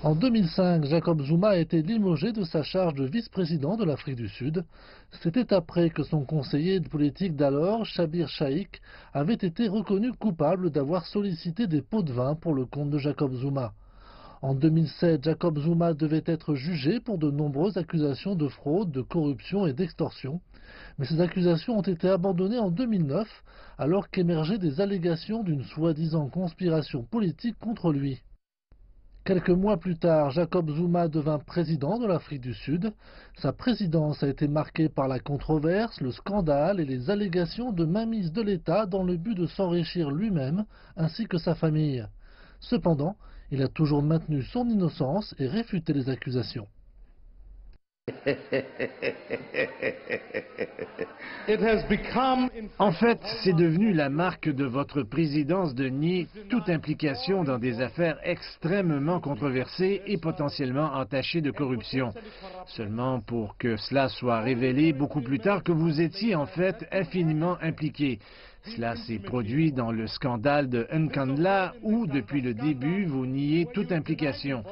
En 2005, Jacob Zuma a été limogé de sa charge de vice-président de l'Afrique du Sud. C'était après que son conseiller politique d'alors, Schabir Shaik, avait été reconnu coupable d'avoir sollicité des pots de vin pour le compte de Jacob Zuma. En 2007, Jacob Zuma devait être jugé pour de nombreuses accusations de fraude, de corruption et d'extorsion. Mais ces accusations ont été abandonnées en 2009, alors qu'émergeaient des allégations d'une soi-disant conspiration politique contre lui. Quelques mois plus tard, Jacob Zuma devint président de l'Afrique du Sud. Sa présidence a été marquée par la controverse, le scandale et les allégations de mainmise de l'État dans le but de s'enrichir lui-même ainsi que sa famille. Cependant, il a toujours maintenu son innocence et réfuté les accusations. En fait, c'est devenu la marque de votre présidence de nier toute implication dans des affaires extrêmement controversées et potentiellement entachées de corruption. Seulement pour que cela soit révélé beaucoup plus tard que vous étiez en fait infiniment impliqué. Cela s'est produit dans le scandale de Nkandla où, depuis le début, vous niez toute implication.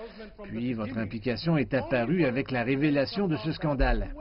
Puis votre implication est apparue avec la révélation de ce scandale.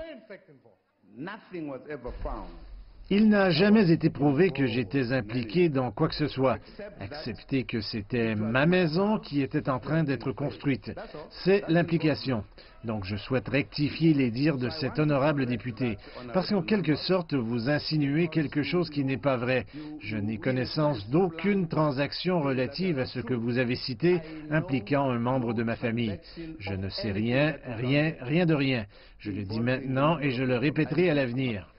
Il n'a jamais été prouvé que j'étais impliqué dans quoi que ce soit, excepté que c'était ma maison qui était en train d'être construite. C'est l'implication. Donc je souhaite rectifier les dires de cet honorable député, parce qu'en quelque sorte, vous insinuez quelque chose qui n'est pas vrai. Je n'ai connaissance d'aucune transaction relative à ce que vous avez cité impliquant un membre de ma famille. Je ne sais rien, rien de rien. Je le dis maintenant et je le répéterai à l'avenir.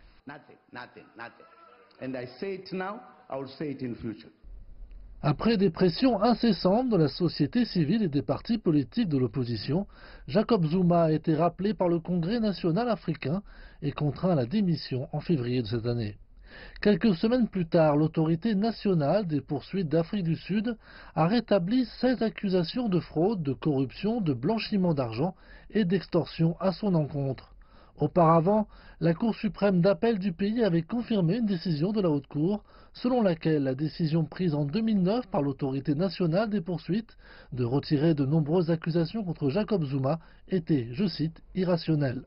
Après des pressions incessantes de la société civile et des partis politiques de l'opposition, Jacob Zuma a été rappelé par le Congrès national africain et contraint à la démission en février de cette année. Quelques semaines plus tard, l'autorité nationale des poursuites d'Afrique du Sud a rétabli 16 accusations de fraude, de corruption, de blanchiment d'argent et d'extorsion à son encontre. Auparavant, la Cour suprême d'appel du pays avait confirmé une décision de la Haute Cour selon laquelle la décision prise en 2009 par l'autorité nationale des poursuites de retirer de nombreuses accusations contre Jacob Zuma était, je cite, irrationnelle.